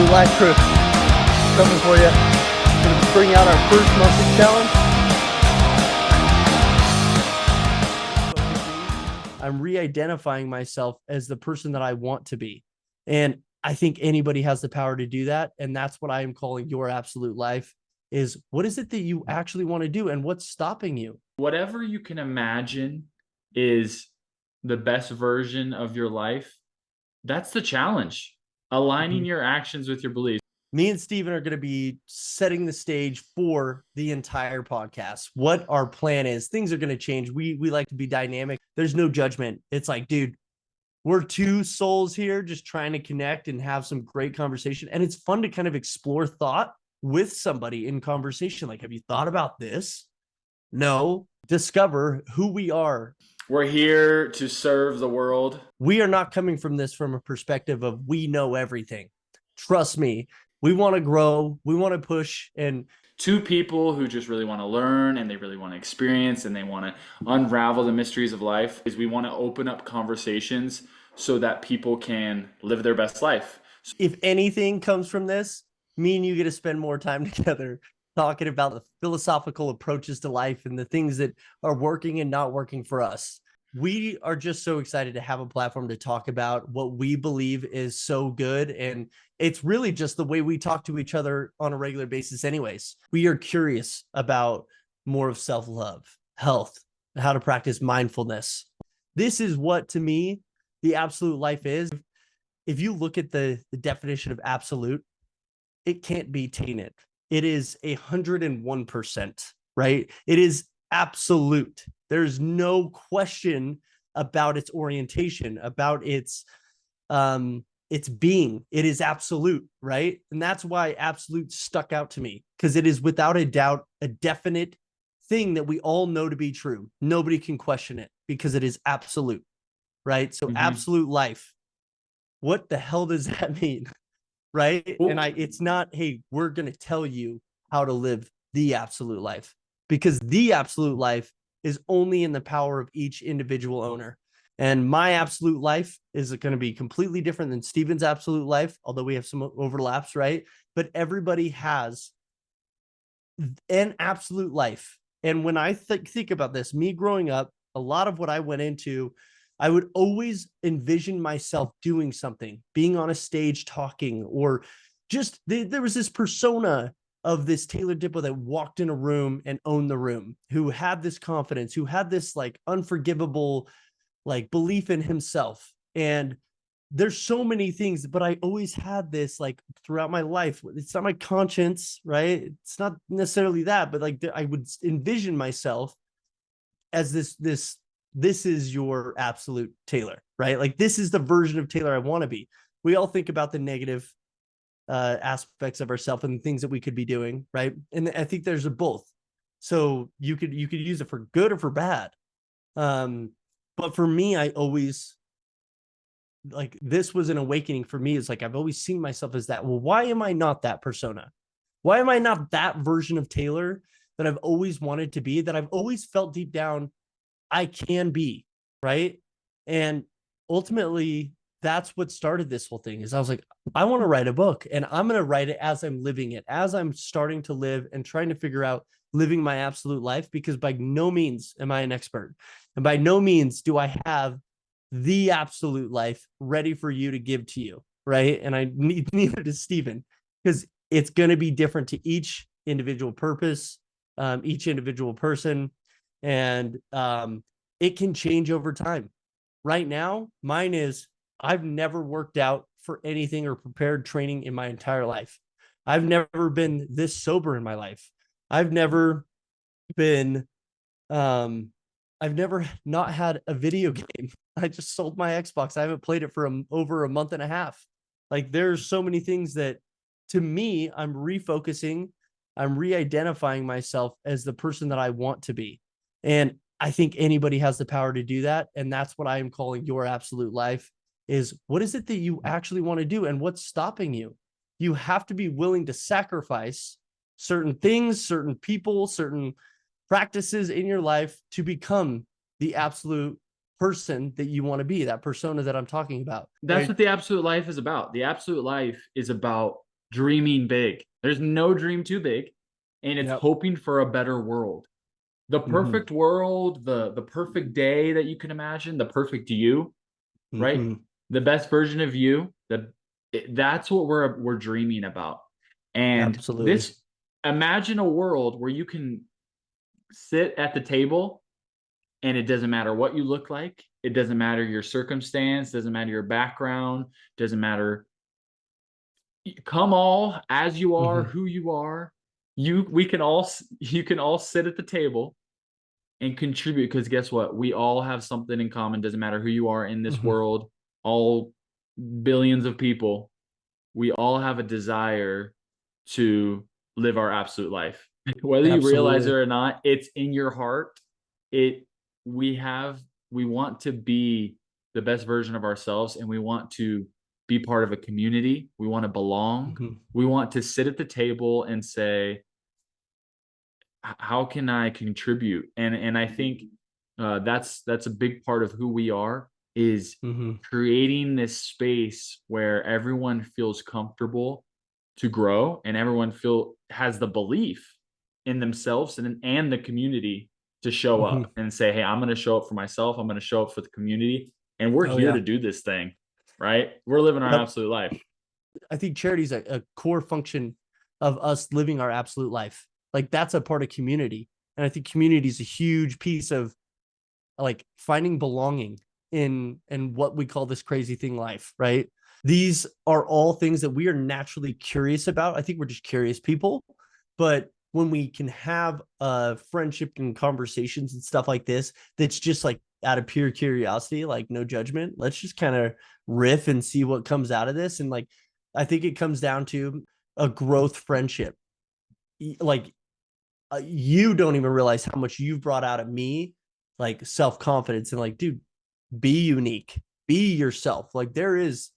Absolute Life crew coming for you. Going to bring out our first monthly challenge. I'm re-identifying myself as the person that I want to be. And I think anybody has the power to do that. And that's what I am calling your absolute life is what is it that you actually want to do and what's stopping you? Whatever you can imagine is the best version of your life. That's the challenge. Aligning your actions with your beliefs. Me and Steven are going to be setting the stage for the entire podcast. What our plan is. Things are going to change. We like to be dynamic. There's no judgment. It's like, dude, we're two souls here just trying to connect and have some great conversation. And it's fun to kind of explore thought with somebody in conversation. Like, have you thought about this? No. Discover who we are. We're here to serve the world. We are not coming from this from a perspective of we know everything. Trust me. We want to grow. We want to push. And two people who just really want to learn and they really want to experience and they want to unravel the mysteries of life is we want to open up conversations so that people can live their best life. If anything comes from this, me and you get to spend more time together talking about the philosophical approaches to life and the things that are working and not working for us. We are just so excited to have a platform to talk about what we believe is so good. And it's really just the way we talk to each other on a regular basis anyways. We are curious about more of self-love, health, how to practice mindfulness. This is what, to me, the absolute life is. If you look at the definition of absolute, it can't be tainted. It is 101%, right? It is absolute. There's no question about its orientation, about its being. It is absolute, right? And that's why absolute stuck out to me, because it is without a doubt a definite thing that we all know to be true. Nobody can question it because it is absolute, right? So absolute life. What the hell does that mean? Right. Well, and it's not, hey, we're going to tell you how to live the absolute life, because the absolute life is only in the power of each individual owner. And my absolute life is going to be completely different than Steven's absolute life, although we have some overlaps, right? But everybody has an absolute life. And when I think about this, me growing up, a lot of what I went into, I would always envision myself doing something, being on a stage talking, or just there was this persona of this Taylor Dipo that walked in a room and owned the room, who had this confidence, who had this like unforgivable, like belief in himself. And there's so many things, but I always had this like throughout my life. It's not my conscience, right? It's not necessarily that, but like I would envision myself as this is your absolute Taylor, right? Like this is the version of Taylor I want to be. We all think about the negative aspects of ourselves and the things that we could be doing, right? And I think there's a both. So you could use it for good or for bad. But for me, I always like this was an awakening for me. It's like I've always seen myself as that. Well, why am I not that persona? Why am I not that version of Taylor that I've always wanted to be, that I've always felt deep down I can be, right? And ultimately, that's what started this whole thing is I was like, I want to write a book, and I'm going to write it as I'm living it, as I'm starting to live and trying to figure out living my absolute life, because by no means am I an expert. And by no means do I have the absolute life ready for you to give to you, right? And I need neither does Steven, because it's going to be different to each individual purpose, each individual person. And it can change over time. Right now, mine is I've never worked out for anything or prepared training in my entire life. I've never been this sober in my life. I've never been, I've never not had a video game. I just sold my Xbox. I haven't played it for over a month and a half. Like there's so many things that to me, I'm refocusing, I'm re-identifying myself as the person that I want to be. And I think anybody has the power to do that. And that's what I am calling your absolute life is what is it that you actually want to do and what's stopping you? You have to be willing to sacrifice certain things, certain people, certain practices in your life to become the absolute person that you want to be, that persona that I'm talking about. That's right? what the absolute life is about. The absolute life is about dreaming big. There's no dream too big, and it's Yep. hoping for a better world. The Hmm. perfect world, the perfect day that you can imagine, the perfect you, right? Hmm. The best version of you. That's what we're dreaming about. And Absolutely. this imagine a world where you can sit at the table and it doesn't matter what you look like, it doesn't matter your circumstance, doesn't matter your background, doesn't matter, come all as you are, Hmm. who you are. You can all sit at the table and contribute, because guess what? We all have something in common. Doesn't matter who you are in this Hmm. world, all billions of people, we all have a desire to live our absolute life. Whether you realize it Absolutely. or not, it's in your heart. It we have we want to be the best version of ourselves, and we want to be part of a community. We want to belong. Hmm. We want to sit at the table and say, how can I contribute? And I think that's a big part of who we are, is Hmm. creating this space where everyone feels comfortable to grow, and everyone feel has the belief in themselves and the community to show Hmm. up and say, hey, I'm going to show up for myself. I'm going to show up for the community, and we're Oh here yeah. to do this thing, right? We're living our Yep. absolute life. I think charity is a core function of us living our absolute life. Like that's a part of community. And I think community is a huge piece of like finding belonging in what we call this crazy thing life, right? These are all things that we are naturally curious about. I think we're just curious people, but when we can have friendship and conversations and stuff like this, that's just like out of pure curiosity, like no judgment, let's just kind of riff and see what comes out of this. And like I think it comes down to a growth friendship. Like you don't even realize how much you've brought out of me, like self-confidence and like, dude, be unique, be yourself. Like there is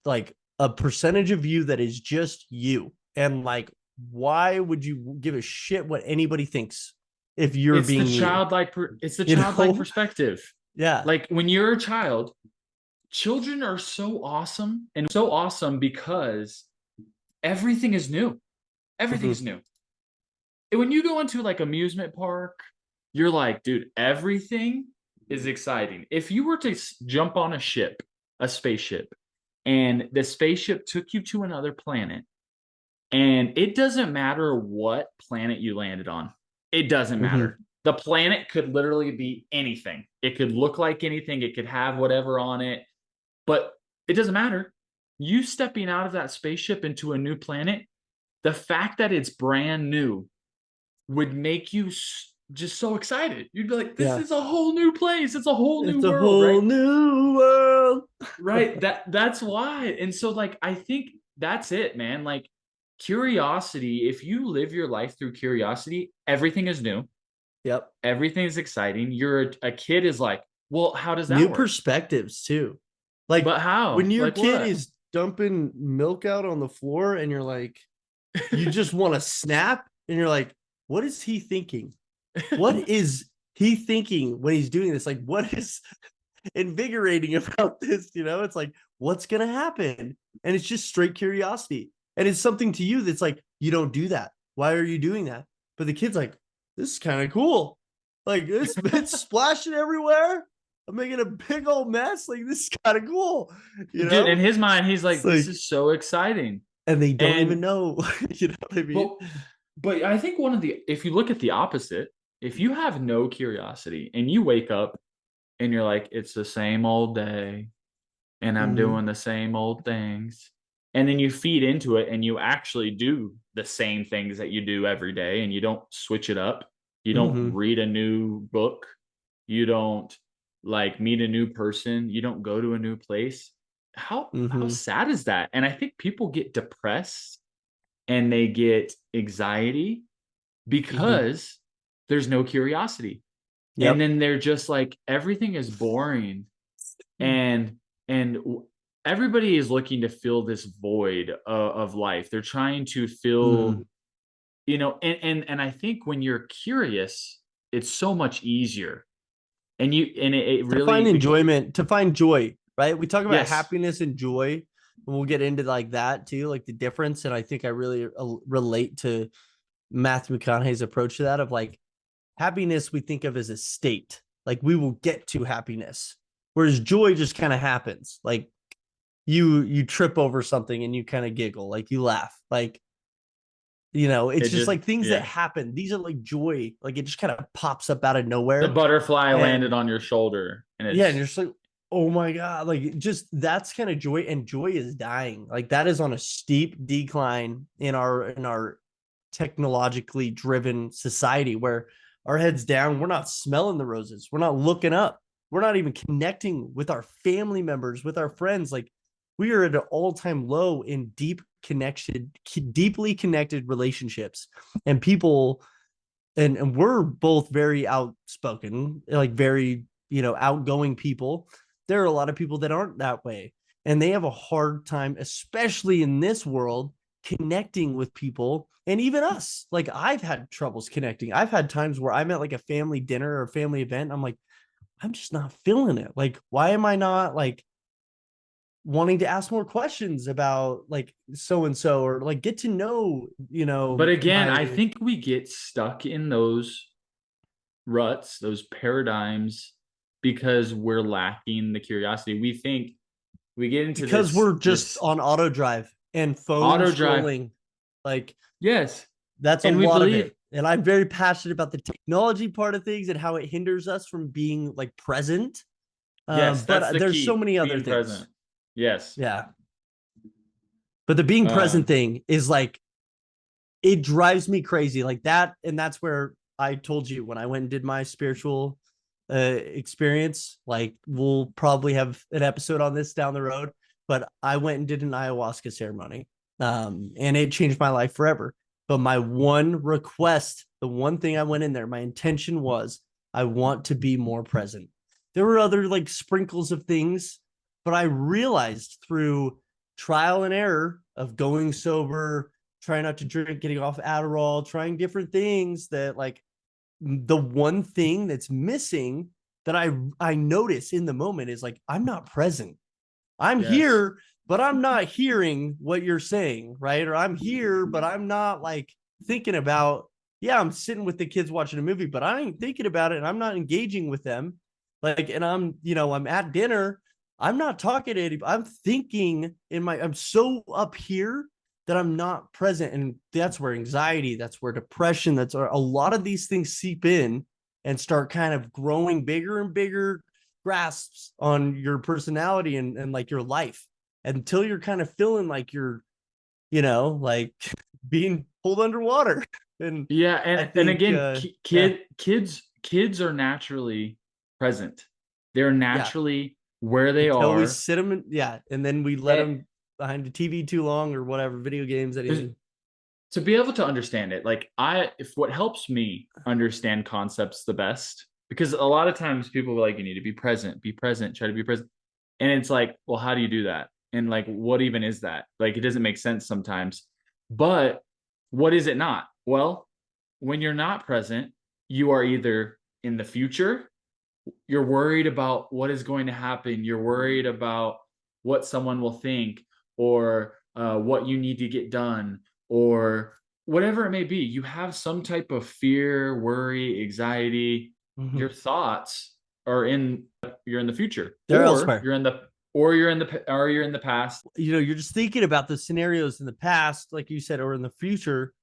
like a percentage of you that is just you. And like, why would you give a shit what anybody thinks if you're It's the being you? childlike it's the You childlike know? perspective. Yeah. Like when you're a child, children are so awesome, and so awesome because everything is new. Everything is Mm-hmm. new. And when you go into like amusement park, you're like, dude, everything is exciting. If you were to jump on a ship, a spaceship, and the spaceship took you to another planet, and it doesn't matter what planet you landed on, it doesn't Mm-hmm. matter. The planet could literally be anything. It could look like anything. It could have whatever on it, but it doesn't matter. You stepping out of that spaceship into a new planet, the fact that it's brand new would make you just so excited. You'd be like, this Yeah. is a whole new place. It's a whole new It's a world, whole right? new world. Right. That's why. And so like I think that's it, man. Like curiosity, if you live your life through curiosity, everything is new. Yep. Everything is exciting. You're a kid is like, well, how does New that work? perspectives too. Like But when how? your Like kid what? is dumping milk out on the floor and you're like, you just want to snap and you're like, what is he thinking? What is he thinking when he's doing this? Like, what is invigorating about this? You know, it's like, what's going to happen? And it's just straight curiosity. And it's something to you that's like, you don't do that. Why are you doing that? But the kid's like, this is kind of cool. Like, it's splashing everywhere. I'm making a big old mess. Like, this is kind of cool. You Dude, in know, his mind, he's it's like, this like, is so exciting. and they don't even And know. You know what I mean? but but I think if you look at the opposite, if you have no curiosity and you wake up and you're like, it's the same old day and I'm Mm-hmm. doing the same old things. And then you feed into it and you actually do the same things that you do every day, and you don't switch it up. You don't Mm-hmm. read a new book. You don't like meet a new person. You don't go to a new place. How Mm-hmm. sad is that? And I think people get depressed and they get anxiety Mm-hmm. because there's no curiosity. And Yep. then they're just like everything is boring, and and everybody is looking to fill this void of life. They're trying to Mm-hmm. fill, and I think when you're curious, it's so much easier. And it To find really enjoyment, to find joy, right? We talk about yes. happiness and joy. we'll get into like that too, like the difference. And I think I really relate to Matthew McConaughey's approach to that of like happiness we think of as a state. Like we will get to happiness. Whereas joy just kind of happens. Like you trip over something and you kind of giggle, like you laugh. Like, it's It just just, like things that yeah. happen. These are like joy. Like it just kind of pops up out of The nowhere. butterfly landed And on your shoulder and yeah, and it's, you're just like, oh my God. Like just that's kind of joy. And joy is dying. Like that is on a steep decline in our technologically driven society where our heads down, we're not smelling the roses, we're not looking up, we're not even connecting with our family members, with our friends. Like we are at an all-time low in deeply connected relationships. And people, and we're both very outspoken, like very, outgoing people. There are a lot of people that aren't that way, and they have a hard time, especially in this world, connecting with people. And even us, like I've had troubles connecting. I've had times where I'm at like a family dinner or a family event. I'm like, I'm just not feeling it. Like, why am I not like wanting to ask more questions about like so and so, or like get to know, but again, I my think we get stuck in those ruts, those paradigms, because we're lacking the curiosity. We think we get into because we're just this on auto drive and phone auto drive. scrolling. Like Yes. that's a And we lot of believe, it. And I'm very passionate about the technology part of things and how it hinders us from being like present. yes, that's But the there's so key, many other being things. present. Yes. Yeah. But the being present Um, thing is like, it drives me crazy like that. And that's where I told you when I went and did my spiritual experience, like we'll probably have an episode on this down the road, but I went and did an ayahuasca ceremony. And it changed my life forever. But my one request, the one thing I went in there, my intention was I want to be more present. There were other like sprinkles of things, but I realized through trial and error of going sober, trying not to drink, getting off Adderall, trying different things, that like the one thing that's missing that I notice in the moment is like I'm not present. I'm yes. here, but I'm not hearing what you're saying, right? Or I'm here, but I'm not like thinking about, yeah, I'm sitting with the kids watching a movie, but I ain't thinking about it and I'm not engaging with them. Like, and I'm at dinner, I'm not talking to anybody. I'm thinking I'm so up here that I'm not present. And that's where anxiety, that's where depression, that's where a lot of these things seep in and start kind of growing bigger and bigger grasps on your personality and like your life until you're kind of feeling like you're, like being pulled underwater. And Yeah, I and think, again, yeah, kids are naturally present. They're yeah, naturally where they until we are. sit them in, yeah, and then we let And them behind the TV too long or whatever, video games, anything. to be able to understand it, like if what helps me understand concepts the best, because a lot of times people are like, you need to be present, try to be present. And it's like, well, how do you do that? And like, what even is that? Like, it doesn't make sense sometimes. But what is it not? Well, when you're not present, you are either in the future, you're worried about what is going to happen, you're worried about what someone will think, or what you need to get done, or whatever it may be. You have some type of fear, worry, anxiety. Mm-hmm. Your thoughts are in you're in the future, They're elsewhere. you're in the past. You're just thinking about the scenarios in the past, like you said, or in the future.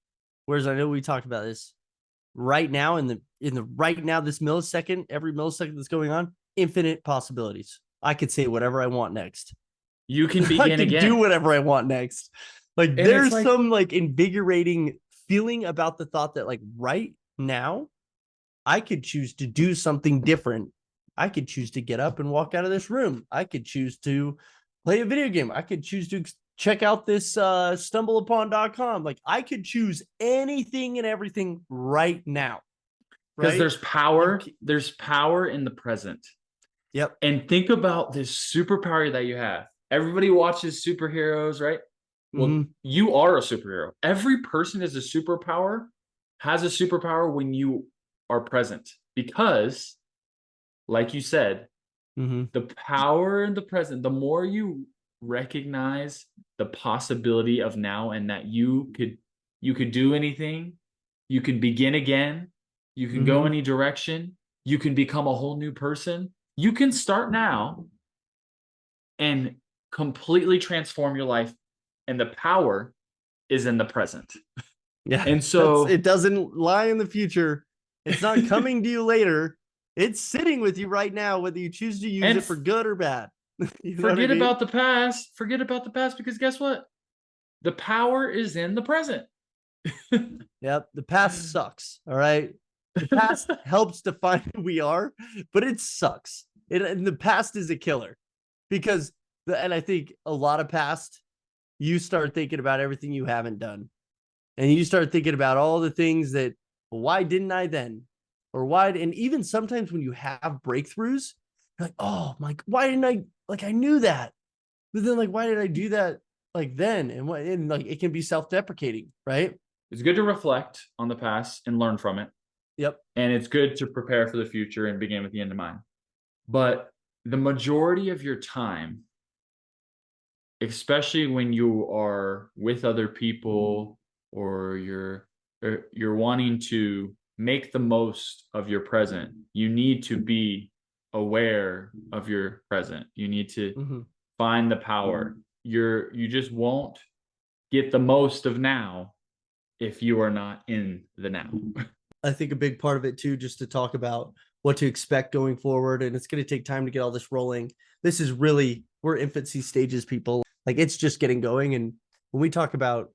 Whereas I know we talked about this right now in the right now, this millisecond, every millisecond that's going on, infinite possibilities. I could say whatever I want next. You can I begin can do again. whatever I want next. Like And it's there's like, some like invigorating feeling about the thought that like right now I could choose to do something different. I could choose to get up and walk out of this room. I could choose to play a video game. I could choose to check out this stumbleupon.com. Like I could choose anything and everything right now. because Right? there's power in the present. Yep. And think about this superpower that you have. Everybody watches superheroes, right? Well, Mm-hmm. you are a superhero. Every person has a superpower when you are present. Because, like you said, Mm-hmm. the power in the present, the more you recognize the possibility of now, and that you could do anything, you can begin again, you can go any direction, you can become a whole new person. You can start now and completely transform your life, and the power is in the present. Yeah. And so it doesn't lie in the future. It's not coming to you later. It's sitting with you right now, whether you choose to use it for good or bad. You know forget what I mean? about the past. Forget about the past, because guess what? The power is in the present. Yep. The past sucks. All right. The past helps define who we are, but it sucks. And the past is a killer because and I think a lot of past, you start thinking about everything you haven't done. And you start thinking about all the things that, well, why didn't I then? Or why? And even sometimes when you have breakthroughs, you're like, oh my, why didn't I? Like, I knew that. But then, like, why did I do that like then? And like, it can be self-deprecating, right? It's good to reflect on the past and learn from it. Yep. And it's good to prepare for the future and begin with the end in mind. But the majority of your time, especially when you are with other people, or you're wanting to make the most of your present, you need to be aware of your present. You need to find the power. You just won't get the most of now if you are not in the now. I think a big part of it too, just to talk about what to expect going forward. And it's going to take time to get all this rolling. This is really, we're infancy stages, people. Like, it's just getting going. And when we talk about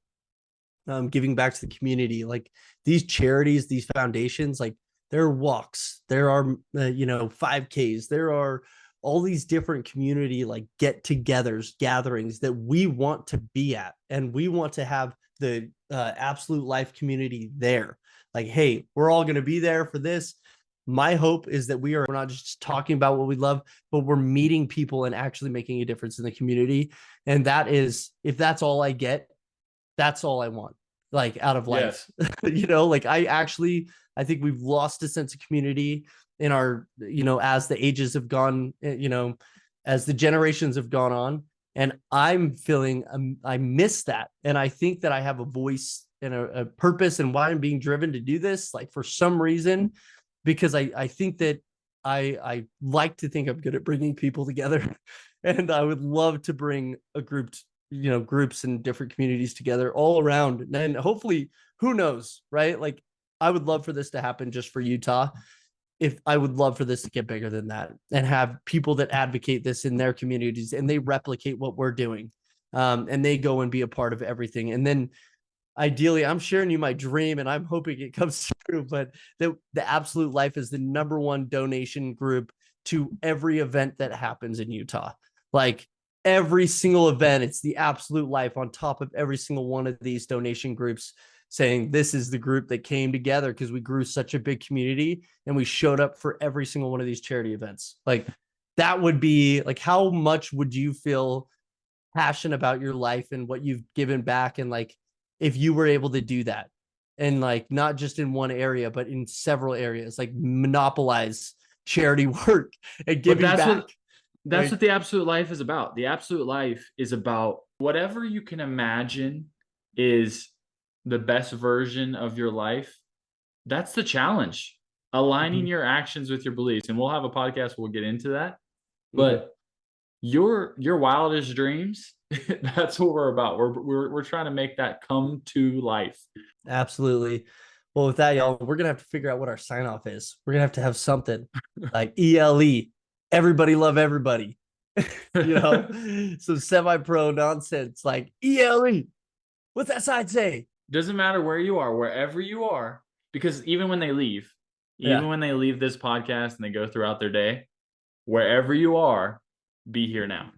giving back to the community, like these charities, these foundations, like there are walks, there are, 5Ks, there are all these different community, like get-togethers, gatherings that we want to be at. And we want to have the Absolute Life community there. Like, hey, we're all going to be there for this. My hope is that we're not just talking about what we love, but we're meeting people and actually making a difference in the community. And that is, if that's all I get, that's all I want, like, out of life. Yes. Like, I think we've lost a sense of community in our, as the ages have gone, as the generations have gone on. And I'm feeling, I miss that. And I think that I have a voice and a purpose and why I'm being driven to do this, like, for some reason, because I think that I like to think I'm good at bringing people together. And I would love to bring a groups and different communities together all around. And hopefully, who knows, right? Like, I would love for this to happen just for Utah. I would love for this to get bigger than that and have people that advocate this in their communities and they replicate what we're doing. And they go and be a part of everything. And then ideally, I'm sharing you my dream and I'm hoping it comes true, but the Absolute Life is the #1 donation group to every event that happens in Utah. Like, every single event, it's the Absolute Life on top of every single one of these donation groups, saying this is the group that came together because we grew such a big community and we showed up for every single one of these charity events. Like, that would be like, how much would you feel passionate about your life and what you've given back? And like, if you were able to do that, and like, not just in one area, but in several areas, like monopolize charity work and giving back. That's what the Absolute Life is about. The Absolute Life is about whatever you can imagine is the best version of your life. That's the challenge. Aligning your actions with your beliefs. And we'll have a podcast, we'll get into that. But your wildest dreams, that's what we're about. We're trying to make that come to life. Absolutely. Well, with that, y'all, we're gonna have to figure out what our sign off is. We're gonna have something like ELE. Everybody love everybody. Some semi-pro nonsense like ELE. What's that sign say? Doesn't matter where you are, wherever you are, because even when they leave this podcast and they go throughout their day, wherever you are, be here now.